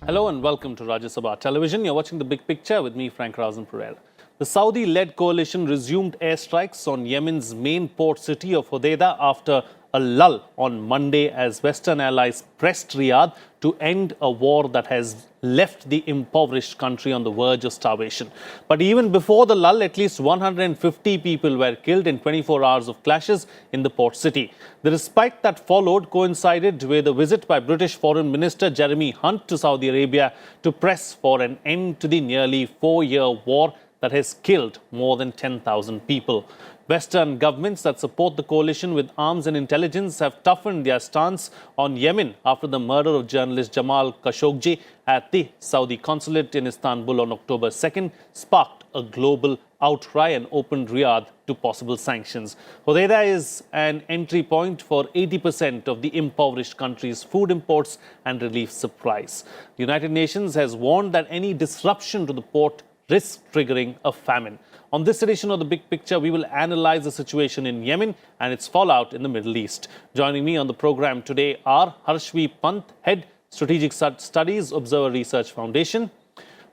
Hello and welcome to Rajya Sabha Television. You're watching The Big Picture with me, Frank Razan Pereira. The Saudi-led coalition resumed airstrikes on Yemen's main port city of Hodeidah after a lull on Monday as Western allies pressed Riyadh to end a war that has left the impoverished country on the verge of starvation. But even before the lull, at least 150 people were killed in 24 hours of clashes in the port city. The respite that followed coincided with a visit by British Foreign Minister Jeremy Hunt to Saudi Arabia to press for an end to the nearly 4-year war that has killed more than 10,000 people. Western governments that support the coalition with arms and intelligence have toughened their stance on Yemen after the murder of journalist Jamal Kashoggi at the Saudi consulate in Istanbul on October 2nd sparked a global outcry and opened Riyadh to possible sanctions. Hodeidah is an entry point for 80% of the impoverished country's food imports and relief supplies. The United Nations has warned that any disruption to the port risks triggering a famine. On this edition of The Big Picture, we will analyze the situation in Yemen and its fallout in the Middle East. Joining me on the program today are Harshvi Pant, Head, Strategic Studies, Observer Research Foundation;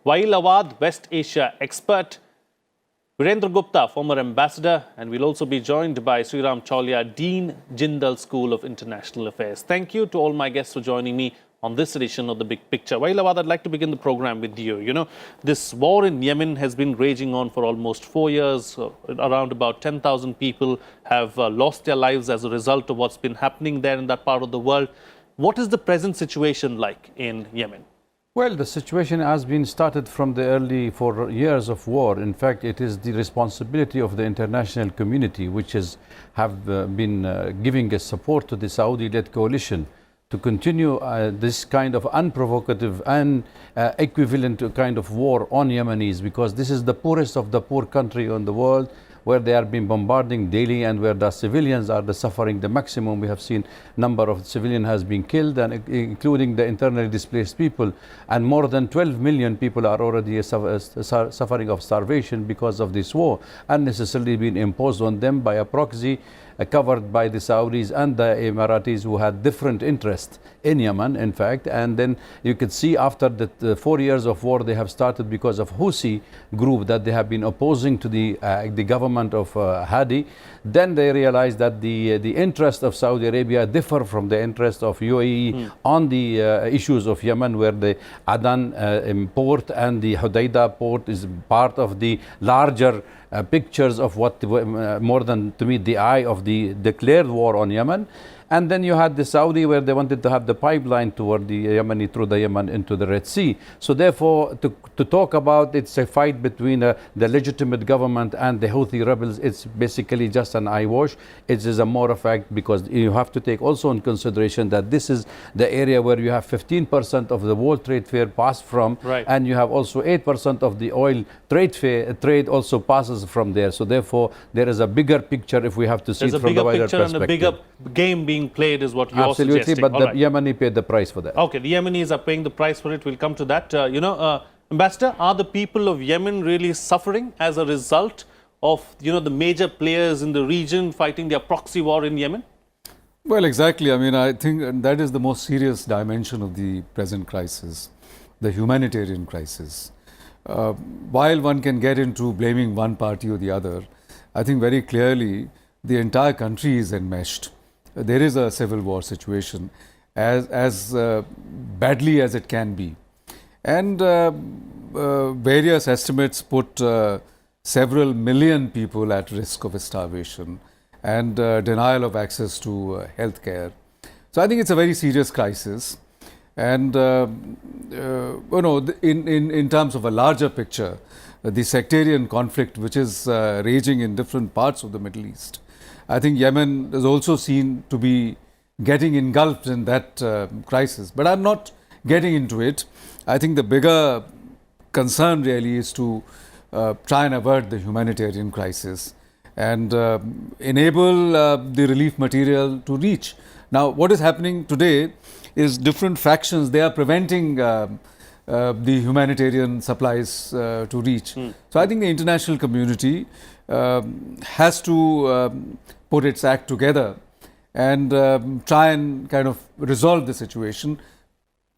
Wail Awad, West Asia expert; Virendra Gupta, former ambassador; and we'll also be joined by Sriram Chaulia, Dean, Jindal School of International Affairs. Thank you to all my guests for joining me on this edition of The Big Picture. Wail Awad, I'd like to begin the program with you. You know, this war in Yemen has been raging on for almost 4 years. Around about 10,000 people have lost their lives as a result of what's been happening there in that part of the world. What is the present situation like in Yemen? Well, the situation has been started from the early 4 years of war. In fact, it is the responsibility of the international community, which have been giving a support to the Saudi-led coalition to continue this kind of unprovocative and equivalent kind of war on Yemenis, because this is the poorest of the poor country in the world, where they are being bombarding daily and where the civilians are suffering the maximum. We have seen number of civilians has been killed, and including the internally displaced people, and more than 12 million people are already suffering of starvation because of this war, unnecessarily being imposed on them by a proxy covered by the Saudis and the Emiratis, who had different interests in Yemen, in fact. And then you could see after the 4 years of war they have started because of Houthi group that they have been opposing to the government of Hadi. Then they realized that the interest of Saudi Arabia differ from the interest of UAE on the issues of Yemen, where the Adan port and the Hodeidah port is part of the larger pictures of what more than to meet the eye of the declared war on Yemen. And then you had the Saudi, where they wanted to have the pipeline toward the Yemeni, through the Yemen into the Red Sea. So therefore, to talk about it's a fight between the legitimate government and the Houthi rebels, it's basically just an eyewash. It is a more of fact, because you have to take also in consideration that this is the area where you have 15% of the world trade fair pass from, right, and you have also 8% of the oil trade also passes from there. So therefore, there is a bigger picture if we have to see it from the wider perspective. And a bigger game being played is what you're absolutely suggesting. But the Yemeni paid the price for that. Okay, the Yemenis are paying the price for it. We'll come to that. Ambassador, are the people of Yemen really suffering as a result of, the major players in the region fighting their proxy war in Yemen? Well, exactly. I mean, I think that is the most serious dimension of the present crisis, the humanitarian crisis. While one can get into blaming one party or the other, I think very clearly the entire country is enmeshed. There is a civil war situation, as badly as it can be. And various estimates put several million people at risk of starvation and denial of access to health care. So I think it's a very serious crisis. And in terms of a larger picture, the sectarian conflict which is raging in different parts of the Middle East, I think Yemen is also seen to be getting engulfed in that crisis. But I'm not getting into it. I think the bigger concern really is to try and avert the humanitarian crisis and enable the relief material to reach. Now, what is happening today is different factions, they are preventing the humanitarian supplies to reach. So I think the international community has to put its act together and try and kind of resolve the situation.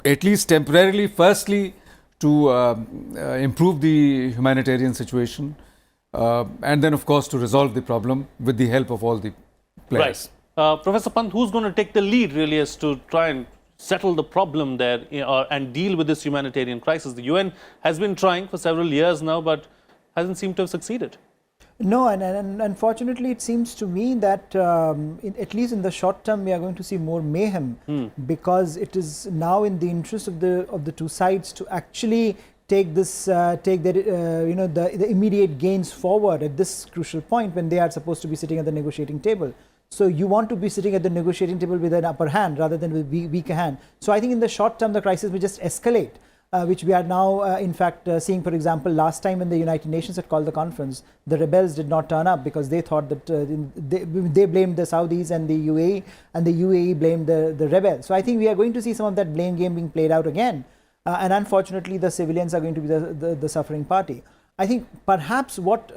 at least temporarily, firstly, to improve the humanitarian situation, and then, of course, to resolve the problem with the help of all the players. Right. Professor Pant, who's going to take the lead really as to try and settle the problem there and deal with this humanitarian crisis? The UN has been trying for several years now, but hasn't seemed to have succeeded. No, and unfortunately, it seems to me that at least in the short term, we are going to see more mayhem because it is now in the interest of the two sides to actually take the immediate gains forward at this crucial point when they are supposed to be sitting at the negotiating table. So you want to be sitting at the negotiating table with an upper hand rather than with weaker hand. So I think in the short term, the crisis will just escalate. Which we are now, in fact, seeing, for example, last time when the United Nations had called the conference, the rebels did not turn up because they thought that they blamed the Saudis and the UAE, and the UAE blamed the rebels. So I think we are going to see some of that blame game being played out again. And unfortunately, the civilians are going to be the suffering party. I think perhaps what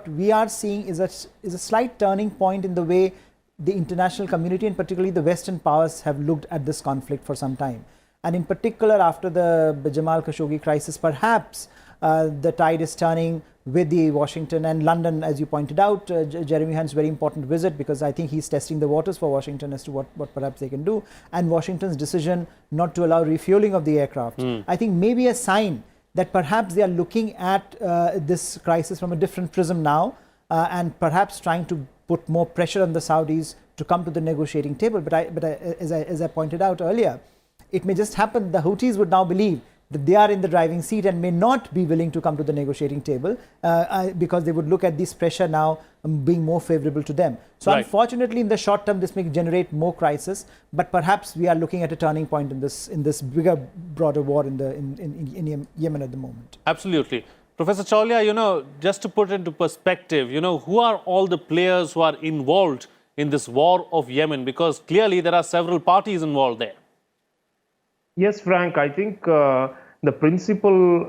we are seeing is a slight turning point in the way the international community and particularly the Western powers have looked at this conflict for some time. And in particular, after the Jamal Kashoggi crisis, perhaps the tide is turning with the Washington and London, as you pointed out, Jeremy Hunt's very important visit, because I think he's testing the waters for Washington as to what perhaps they can do. And Washington's decision not to allow refueling of the aircraft, I think maybe a sign that perhaps they are looking at this crisis from a different prism now and perhaps trying to put more pressure on the Saudis to come to the negotiating table. But as I pointed out earlier, it may just happen the Houthis would now believe that they are in the driving seat and may not be willing to come to the negotiating table because they would look at this pressure now being more favorable to them. So unfortunately, in the short term, this may generate more crisis, but perhaps we are looking at a turning point in this bigger, broader war in Yemen at the moment. Absolutely. Professor Chawla, just to put into perspective, who are all the players who are involved in this war of Yemen? Because clearly there are several parties involved there. Yes, Frank, I think the principal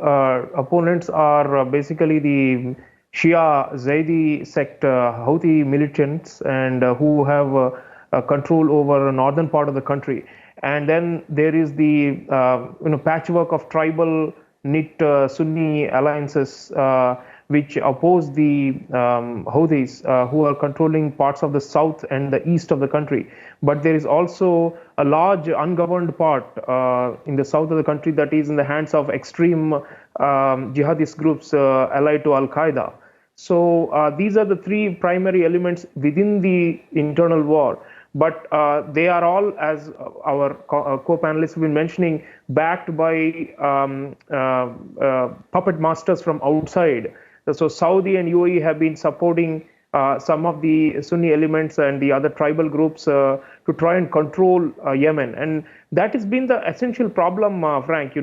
opponents are basically the Shia Zaidi sect Houthi militants and who have control over the northern part of the country. And then there is the patchwork of tribal knit Sunni alliances which oppose the Houthis who are controlling parts of the south and the east of the country. But there is also a large ungoverned part in the south of the country that is in the hands of extreme jihadist groups allied to al-Qaeda. So these are the three primary elements within the internal war. But they are all, as our co-panelists have been mentioning, backed by puppet masters from outside. So Saudi and UAE have been supporting some of the Sunni elements and the other tribal groups to try and control Yemen. And that has been the essential problem, Frank.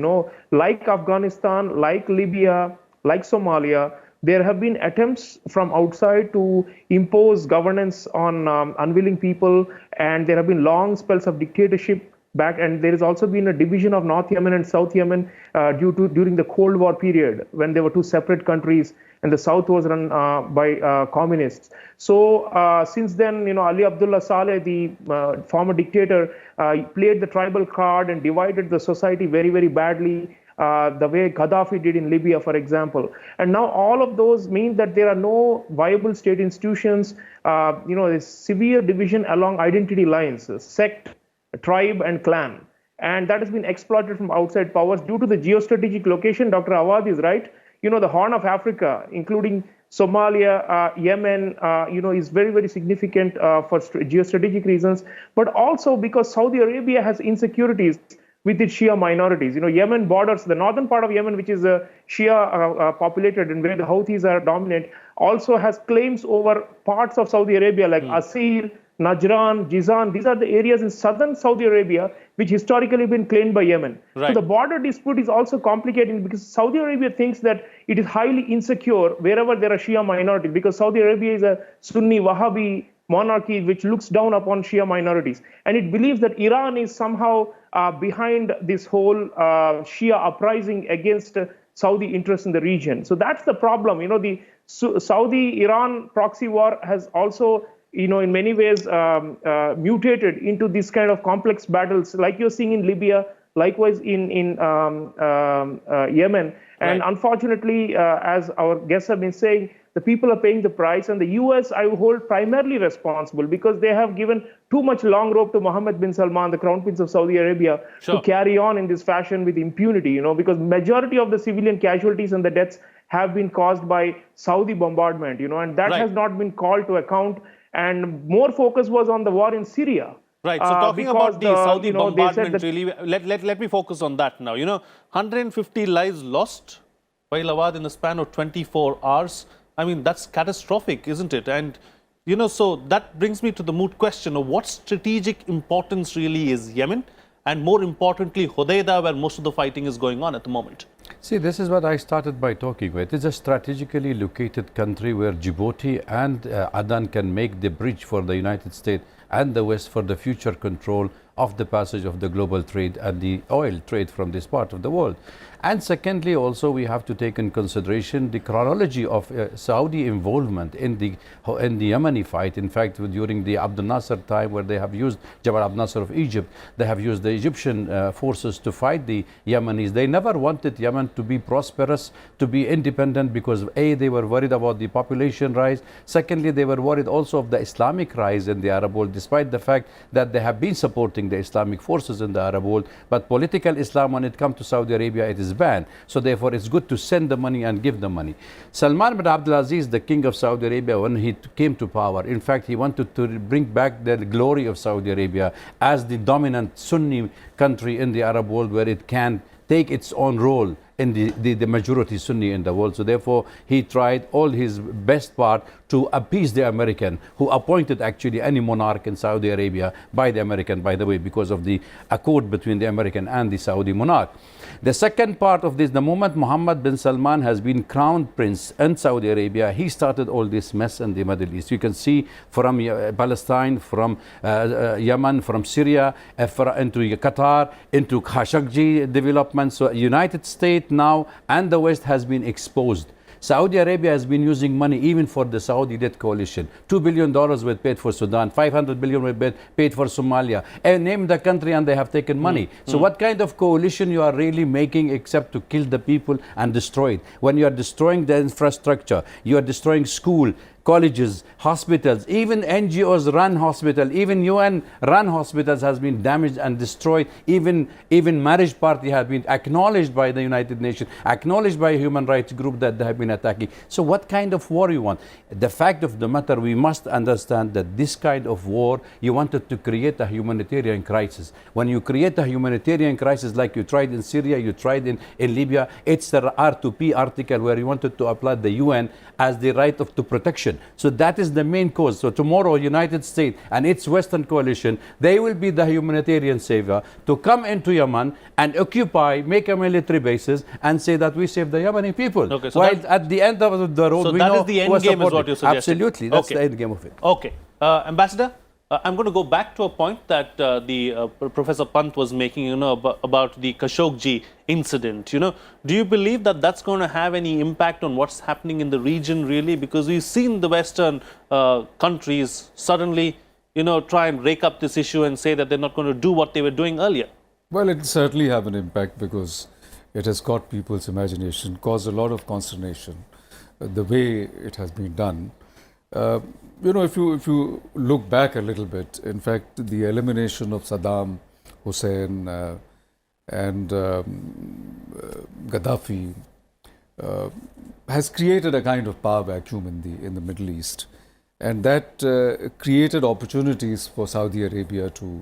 Like Afghanistan, like Libya, like Somalia, there have been attempts from outside to impose governance on unwilling people, and there have been long spells of dictatorship back, and there has also been a division of North Yemen and South Yemen during the Cold War period, when there were two separate countries and the south was run by communists. So since then, Ali Abdullah Saleh, the former dictator, played the tribal card and divided the society very, very badly, the way Gaddafi did in Libya, for example. And now all of those mean that there are no viable state institutions, there's severe division along identity lines, sect, tribe, and clan. And that has been exploited from outside powers due to the geostrategic location. Dr. Awad is right. The Horn of Africa, including Somalia, Yemen, is very, very significant for geostrategic reasons, but also because Saudi Arabia has insecurities with its Shia minorities. Yemen borders, the northern part of Yemen, which is Shia populated and where the Houthis are dominant, also has claims over parts of Saudi Arabia like Asir, Najran, Jizan. These are the areas in southern Saudi Arabia which historically have been claimed by Yemen. Right. So the border dispute is also complicated because Saudi Arabia thinks that it is highly insecure wherever there are Shia minorities, because Saudi Arabia is a Sunni Wahhabi monarchy which looks down upon Shia minorities. And it believes that Iran is somehow behind this whole Shia uprising against Saudi interests in the region. So that's the problem. The Saudi-Iran proxy war has also in many ways mutated into this kind of complex battles like you're seeing in Libya, likewise in Yemen. And Right. unfortunately, as our guests have been saying, the people are paying the price, and the US I hold primarily responsible because they have given too much long rope to Mohammed bin Salman, the Crown Prince of Saudi Arabia, Sure. to carry on in this fashion with impunity, because majority of the civilian casualties and the deaths have been caused by Saudi bombardment, and that Right. has not been called to account. And more focus was on the war in Syria. Right. So talking Because about the Saudi they said bombardment, that really, let me focus on that now. 150 lives lost by Lawad in the span of 24 hours. I mean, that's catastrophic, isn't it? And, so that brings me to the moot question of what strategic importance really is Yemen, and more importantly, Hodeidah, where most of the fighting is going on at the moment. See, this is what I started by talking with. It's a strategically located country where Djibouti and Aden can make the bridge for the United States and the West for the future control of the passage of the global trade and the oil trade from this part of the world. And secondly, also we have to take in consideration the chronology of Saudi involvement in the Yemeni fight. In fact, during the Abdel Nasser time, where they have used Jamal Abdel Nasser of Egypt, they have used the Egyptian forces to fight the Yemenis. They never wanted Yemen to be prosperous, to be independent, because A, they were worried about the population rise. Secondly, they were worried also of the Islamic rise in the Arab world, despite the fact that they have been supporting the Islamic forces in the Arab world. But political Islam, when it comes to Saudi Arabia, it is banned. So therefore, it's good to send the money and give the money. Salman bin Abdulaziz, the king of Saudi Arabia, when he came to power, in fact, he wanted to bring back the glory of Saudi Arabia as the dominant Sunni country in the Arab world, where it can take its own role in the majority Sunni in the world. So therefore, he tried all his best part to appease the American, who appointed actually any monarch in Saudi Arabia by the American, by the way, because of the accord between the American and the Saudi monarch. The second part of this, the moment Mohammed bin Salman has been crowned prince in Saudi Arabia, he started all this mess in the Middle East. You can see from Palestine, from Yemen, from Syria, into Qatar, into Khashoggi development. So United States now and the West has been exposed. Saudi Arabia has been using money even for the Saudi-led coalition. $2 billion were paid for Sudan, $500 billion were paid for Somalia. And name the country and they have taken money. So what kind of coalition you are really making except to kill the people and destroy it? When you are destroying the infrastructure, you are destroying school, colleges, hospitals, even NGOs run hospital, even UN run hospitals has been damaged and destroyed. Even marriage party has been acknowledged by the United Nations, acknowledged by a human rights group that they have been attacking. So what kind of war you want? The fact of the matter, we must understand that this kind of war, you wanted to create a humanitarian crisis. When you create a humanitarian crisis like you tried in Syria, you tried in Libya, it's the R2P article where you wanted to apply the UN as the right to protection. So that is the main cause. So tomorrow, United States and its Western coalition, they will be the humanitarian savior to come into Yemen and occupy, make a military basis, and say that we save the Yemeni people. Okay, so while at the end of the road, so we that know is the end who are game, is what supporting. you're suggesting. Absolutely, that's Okay. the end game of it. Okay. Ambassador, I'm going to go back to a point that Professor Pant was making, about the Khashoggi incident. Do you believe that that's going to have any impact on what's happening in the region, really? Because we've seen the Western countries suddenly, try and rake up this issue and say that they're not going to do what they were doing earlier. Well, it will certainly have an impact because it has caught people's imagination, caused a lot of consternation, the way it has been done. If you look back a little bit, in fact, the elimination of Saddam Hussein and Gaddafi has created a kind of power vacuum in the Middle East, and that created opportunities for Saudi Arabia to.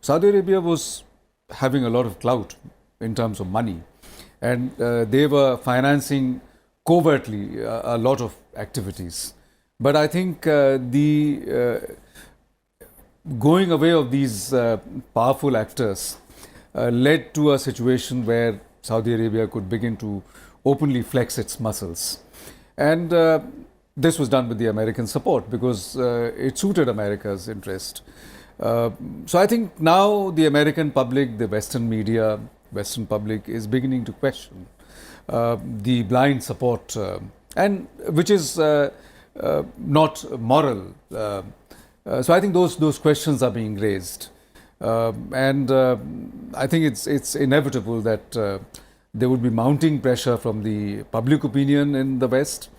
Saudi Arabia was having a lot of clout in terms of money, and they were financing covertly a lot of activities. But I think the going away of these powerful actors led to a situation where Saudi Arabia could begin to openly flex its muscles. And this was done with the American support because it suited America's interest. So I think now the American public, the Western media, Western public is beginning to question the blind support, and which is not moral. So I think those questions are being raised. I think it's inevitable that there would be mounting pressure from the public opinion in the West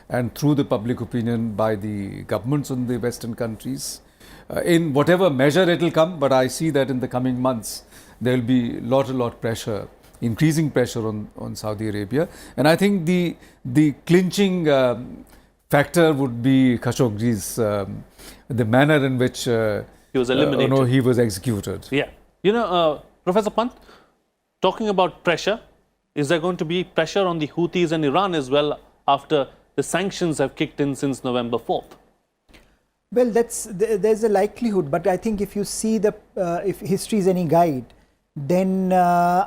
and through the public opinion by the governments in the Western countries in whatever measure it will come. But I see that in the coming months there will be lot pressure, increasing pressure on Saudi Arabia. And I think the clinching factor would be Khashoggi's, the manner in which he was eliminated. He was executed. Yeah. Professor Pant, talking about pressure, is there going to be pressure on the Houthis and Iran as well after the sanctions have kicked in since November 4th? Well, there's a likelihood, but I think if you see if history is any guide, then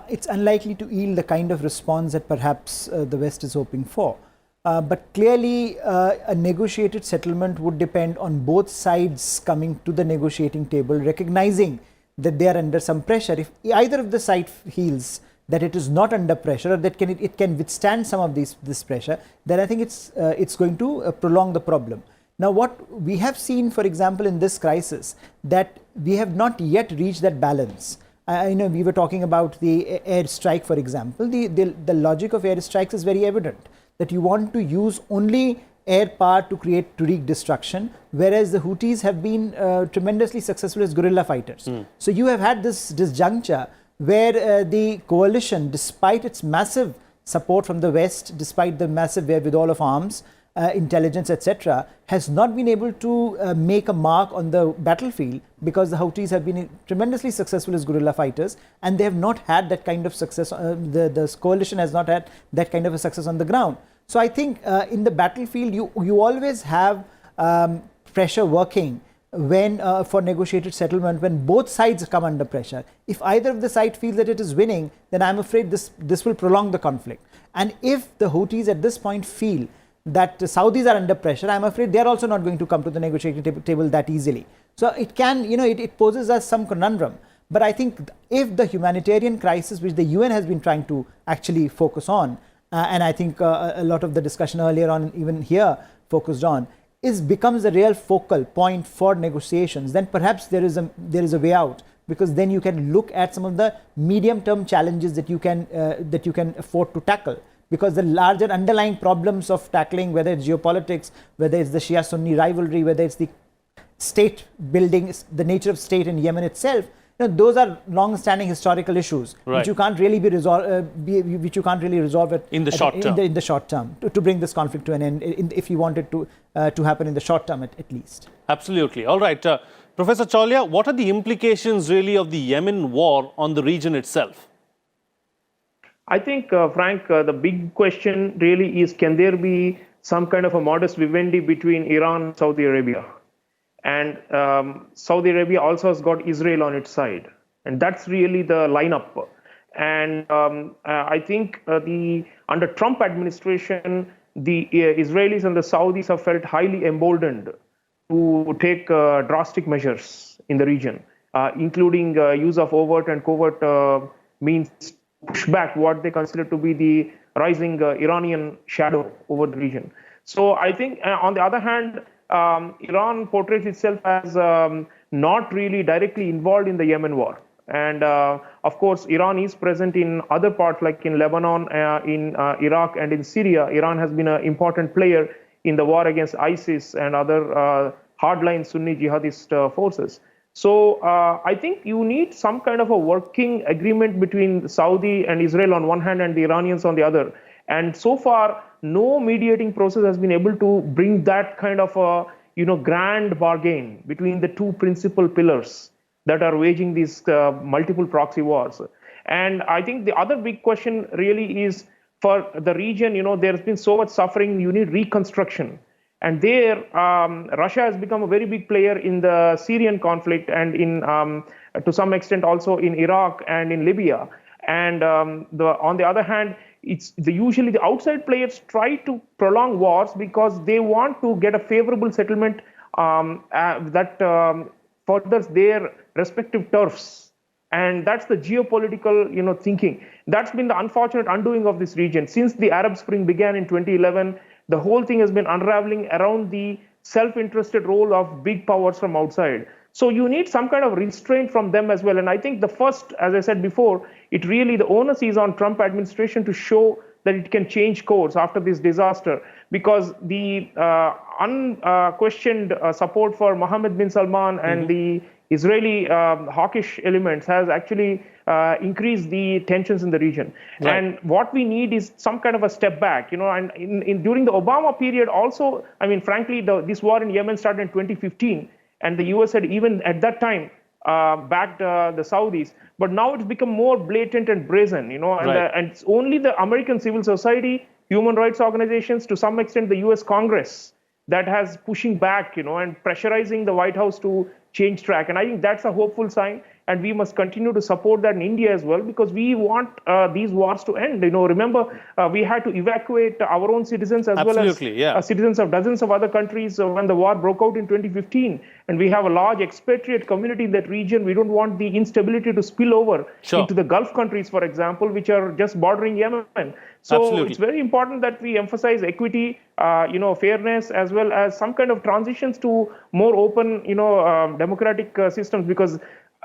it's unlikely to yield the kind of response that perhaps the West is hoping for. But clearly, a negotiated settlement would depend on both sides coming to the negotiating table, recognizing that they are under some pressure. If either of the side feels that it is not under pressure, or that it can withstand some of this pressure, then I think it's going to prolong the problem. Now, what we have seen, for example, in this crisis, that we have not yet reached that balance. We were talking about the airstrike, for example. The logic of airstrikes is very evident, that you want to use only air power to wreak destruction, whereas the Houthis have been tremendously successful as guerrilla fighters. So you have had this disjuncture where the coalition, despite its massive support from the West, despite the massive wherewithal of arms, intelligence, etc., has not been able to make a mark on the battlefield, because the Houthis have been tremendously successful as guerrilla fighters, and they have not had that kind of success. The coalition has not had that kind of a success on the ground. So I think in the battlefield, you always have pressure working when for negotiated settlement, when both sides come under pressure. If either of the side feels that it is winning, then I'm afraid this will prolong the conflict. And if the Houthis at this point feel that the Saudis are under pressure, I'm afraid they're also not going to come to the negotiating table that easily. So it can, it poses us some conundrum. But I think if the humanitarian crisis, which the UN has been trying to actually focus on, and I think a lot of the discussion earlier on, even here, focused on, becomes a real focal point for negotiations, then perhaps there is a way out, because then you can look at some of the medium-term challenges that you can afford to tackle. Because the larger underlying problems of tackling, whether it's geopolitics, whether it's the Shia-Sunni rivalry, whether it's the state building, the nature of state in Yemen itself, those are long-standing historical issues, right, which you can't really resolve in the short term to bring this conflict to an end, if you want it to happen in the short term at least. Absolutely. All right, Professor Chaulia, what are the implications really of the Yemen war on the region itself? I think, Frank, the big question really is, can there be some kind of a modus vivendi between Iran and Saudi Arabia? And Saudi Arabia also has got Israel on its side. And that's really the lineup. And I think under Trump administration, the Israelis and the Saudis have felt highly emboldened to take drastic measures in the region, including use of overt and covert means push back what they consider to be the rising Iranian shadow over the region. So I think, on the other hand, Iran portrays itself as not really directly involved in the Yemen war. And of course, Iran is present in other parts, like in Lebanon, in Iraq, and in Syria. Iran has been an important player in the war against ISIS and other hardline Sunni jihadist forces. So I think you need some kind of a working agreement between Saudi and Israel on one hand and the Iranians on the other. And so far, no mediating process has been able to bring that kind of a grand bargain between the two principal pillars that are waging these multiple proxy wars. And I think the other big question really is, for the region, there's been so much suffering, you need reconstruction. And there, Russia has become a very big player in the Syrian conflict, and to some extent also in Iraq and in Libya. And on the other hand, usually the outside players try to prolong wars because they want to get a favorable settlement that furthers their respective turfs. And that's the geopolitical, thinking. That's been the unfortunate undoing of this region. Since the Arab Spring began in 2011, the whole thing has been unraveling around the self-interested role of big powers from outside. So you need some kind of restraint from them as well. And I think the first, as I said before, the onus is on Trump administration to show that it can change course after this disaster, because the unquestioned support for Mohammed bin Salman and the Israeli hawkish elements has actually increased the tensions in the region. Right. And what we need is some kind of a step back, and during the Obama period also, I mean, frankly, this war in Yemen started in 2015, and the US had even at that time backed the Saudis. But now it's become more blatant and brazen, and, Right. and it's only the American civil society, human rights organizations, to some extent the US Congress, that has pushing back, and pressurizing the White House to change track. And I think that's a hopeful sign. And we must continue to support that in India as well, because we want these wars to end. Remember, we had to evacuate our own citizens as Absolutely, well as yeah. citizens of dozens of other countries when the war broke out in 2015. And we have a large expatriate community in that region. We don't want the instability to spill over Sure. into the Gulf countries, for example, which are just bordering Yemen. So Absolutely. it's very important that we emphasize equity, fairness, as well as some kind of transitions to more open, democratic systems, because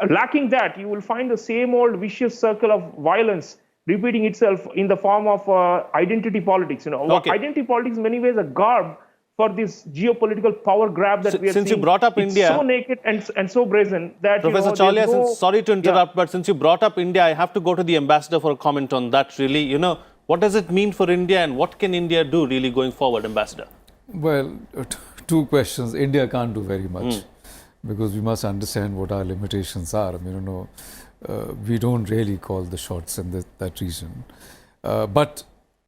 lacking that, you will find the same old vicious circle of violence repeating itself in the form of identity politics. Okay. Identity politics in many ways a garb for this geopolitical power grab that we are Since you seeing. brought up It's India, so naked and so brazen that Professor there's Chawla, no- sorry to interrupt, but since you brought up India, I have to go to the ambassador for a comment on that, really. What does it mean for India, and what can India do really going forward, Ambassador? Well, two questions. India can't do very much because we must understand what our limitations are. I mean, we don't really call the shots in that region. But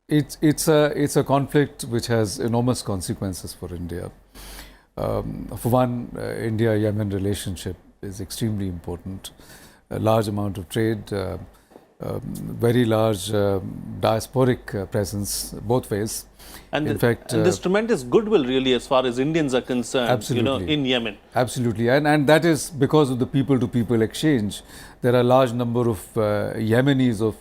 it's a conflict which has enormous consequences for India. For one, India-Yemen relationship is extremely important. A large amount of trade, very large diasporic presence both ways. And, in fact, and this tremendous goodwill, really, as far as Indians are concerned, Absolutely. in Yemen. Absolutely, and that is because of the people-to-people exchange. There are a large number of Yemenis of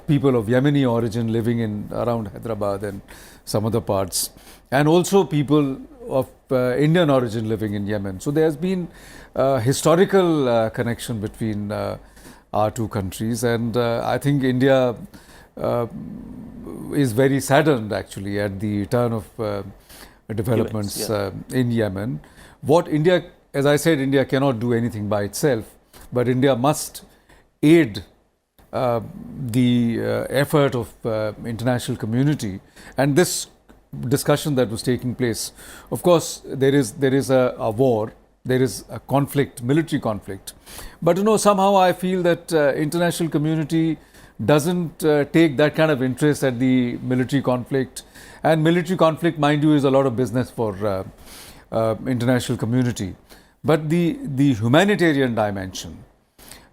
people of Yemeni origin living in around Hyderabad and some other parts, and also people of Indian origin living in Yemen. So there has been a historical connection between our two countries, and I think India is very saddened actually at the turn of developments in Yemen. What India, as I said, India cannot do anything by itself, but India must aid the effort of international community. And this discussion that was taking place, of course, there is a war, there is a conflict, military conflict, but somehow I feel that international community doesn't take that kind of interest at the military conflict. And military conflict, mind you, is a lot of business for international community. But the humanitarian dimension,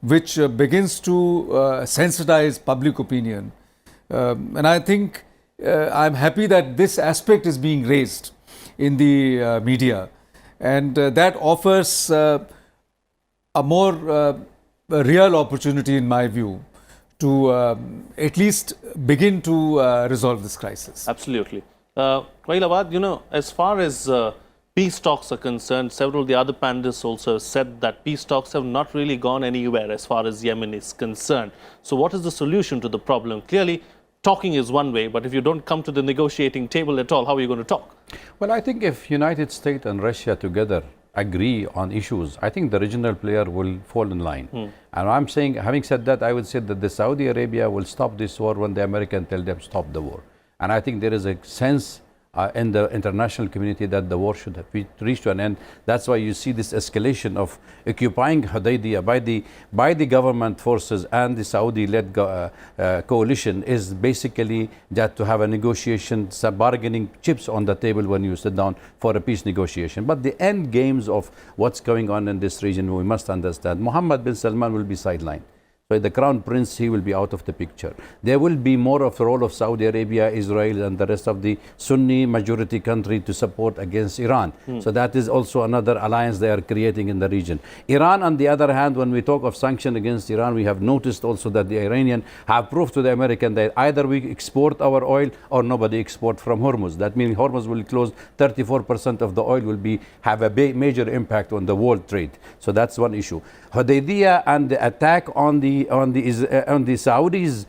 which begins to sensitize public opinion, and I think I'm happy that this aspect is being raised in the media, and that offers a more real opportunity, in my view, to at least begin to resolve this crisis. Absolutely. Awad, as far as peace talks are concerned, several of the other panelists also said that peace talks have not really gone anywhere as far as Yemen is concerned. So what is the solution to the problem? Clearly, talking is one way, but if you don't come to the negotiating table at all, how are you going to talk? Well, I think if United States and Russia together agree on issues, I think the regional player will fall in line. And I'm saying, having said that, I would say that the Saudi Arabia will stop this war when the Americans tell them stop the war. And I think there is a sense in the international community that the war should have reached to an end. That's why you see this escalation of occupying Hodeidah by the government forces and the Saudi-led coalition is basically that to have a negotiation, some bargaining chips on the table when you sit down for a peace negotiation. But the end games of what's going on in this region, we must understand. Mohammed bin Salman will be sidelined. So the Crown Prince, he will be out of the picture. There will be more of the role of Saudi Arabia, Israel, and the rest of the Sunni majority country to support against Iran. So that is also another alliance they are creating in the region. Iran, on the other hand, when we talk of sanction against Iran, we have noticed also that the Iranian have proved to the American that either we export our oil or nobody export from Hormuz. That means Hormuz will close, 34% of the oil will have a major impact on the world trade. So that's one issue. Hodeidah and the attack on the Saudis'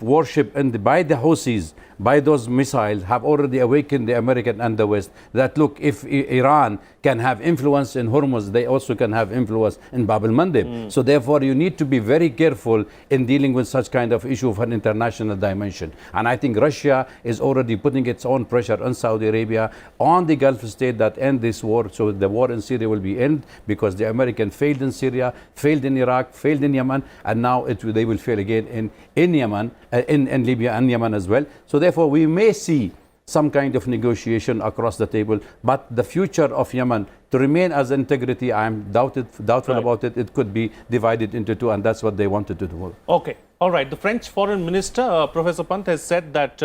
warship by the Houthis, by those missiles, have already awakened the American and the West that, look, if Iran can have influence in Hormuz, they also can have influence in Bab al-Mandeb. So therefore, you need to be very careful in dealing with such kind of issue of an international dimension. And I think Russia is already putting its own pressure on Saudi Arabia, on the Gulf state, that end this war. So the war in Syria will be end, because the American failed in Syria, failed in Iraq, failed in Yemen, and now they will fail again in Yemen, in Libya and Yemen as well. So therefore, we may see some kind of negotiation across the table, but the future of Yemen to remain as integrity, I am doubtful about it. It could be divided into two, and that's what they wanted to do. Okay, all right. The French foreign minister, Professor Pant, has said that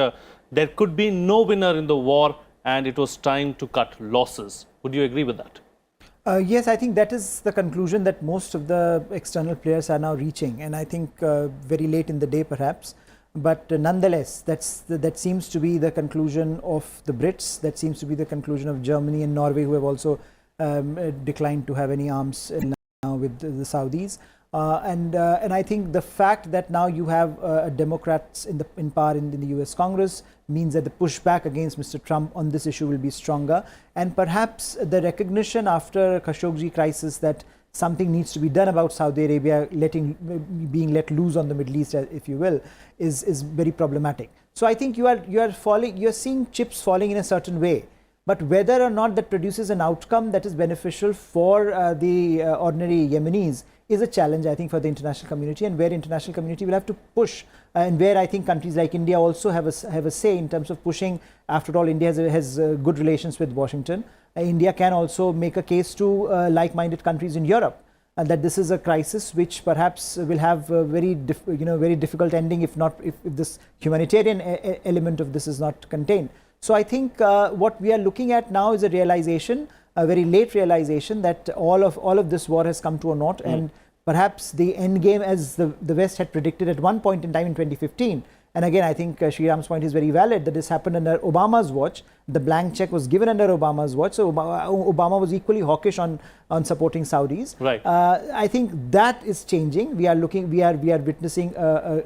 there could be no winner in the war, and it was time to cut losses. Would you agree with that? Yes, I think that is the conclusion that most of the external players are now reaching, and I think very late in the day perhaps. But nonetheless, that seems to be the conclusion of the Brits, that seems to be the conclusion of Germany and Norway, who have also declined to have any arms now with the Saudis. And I think the fact that now you have Democrats in power in the US Congress means that the pushback against Mr. Trump on this issue will be stronger. And perhaps the recognition after Khashoggi crisis that something needs to be done about Saudi Arabia being let loose on the Middle East, if you will, is very problematic. So I think you are seeing chips falling in a certain way. But whether or not that produces an outcome that is beneficial for the ordinary Yemenis is a challenge, I think, for the international community, and where international community will have to push, and where I think countries like India also have a say in terms of pushing. After all, India has good relations with Washington. India can also make a case to like-minded countries in Europe that this is a crisis which perhaps will have a very difficult ending if this humanitarian element of this is not contained. So I think what we are looking at now is a realization, a very late realization, that all of this war has come to a naught, and perhaps the end game, as the West had predicted at one point in time in 2015. And again, I think Sriram's point is very valid, that this happened under Obama's watch. The blank check was given under Obama's watch. So Obama was equally hawkish on supporting Saudis. Right. I think that is changing. We are witnessing a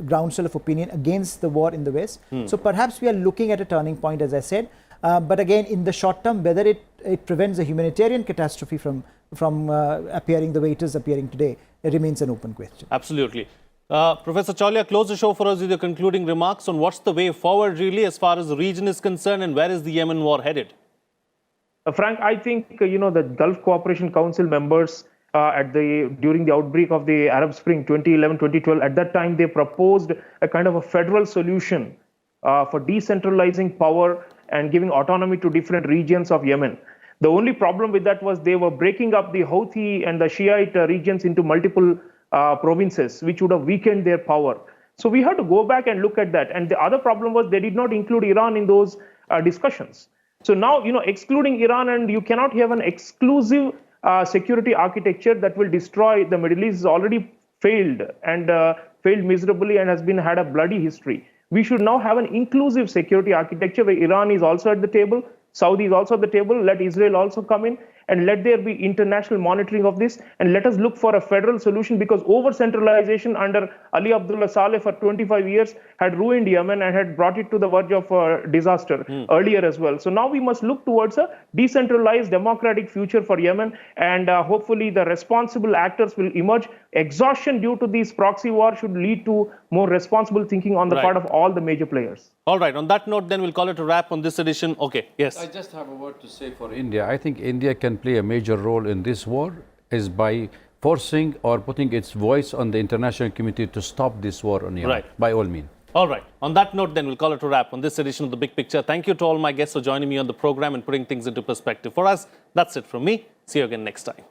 groundswell of opinion against the war in the West. So perhaps we are looking at a turning point, as I said. But again, in the short term, whether it prevents a humanitarian catastrophe from appearing the way it is appearing today, it remains an open question. Absolutely. Professor Chawla, close the show for us with your concluding remarks on what's the way forward really as far as the region is concerned, and where is the Yemen war headed? Frank, I think the Gulf Cooperation Council members during the outbreak of the Arab Spring 2011-2012, at that time they proposed a kind of a federal solution for decentralizing power and giving autonomy to different regions of Yemen. The only problem with that was they were breaking up the Houthi and the Shiite regions into multiple provinces, which would have weakened their power. So we had to go back and look at that. And the other problem was they did not include Iran in those discussions. So now, excluding Iran, and you cannot have an exclusive security architecture that will destroy the Middle East, has already failed, and failed miserably, and has had a bloody history. We should now have an inclusive security architecture where Iran is also at the table, Saudi is also at the table, let Israel also come in, and let there be international monitoring of this, and let us look for a federal solution, because over-centralization under Ali Abdullah Saleh for 25 years had ruined Yemen and had brought it to the verge of disaster earlier as well. So now we must look towards a decentralized democratic future for Yemen, and hopefully the responsible actors will emerge. Exhaustion due to these proxy wars should lead to more responsible thinking on the part of all the major players. All right, on that note, then we'll call it a wrap on this edition. Okay, yes. I just have a word to say for India. I think India can play a major role in this war is by forcing or putting its voice on the international community to stop this war on Yemen, by all means. All right. On that note, then, we'll call it a wrap on this edition of The Big Picture. Thank you to all my guests for joining me on the program and putting things into perspective for us. That's it from me. See you again next time.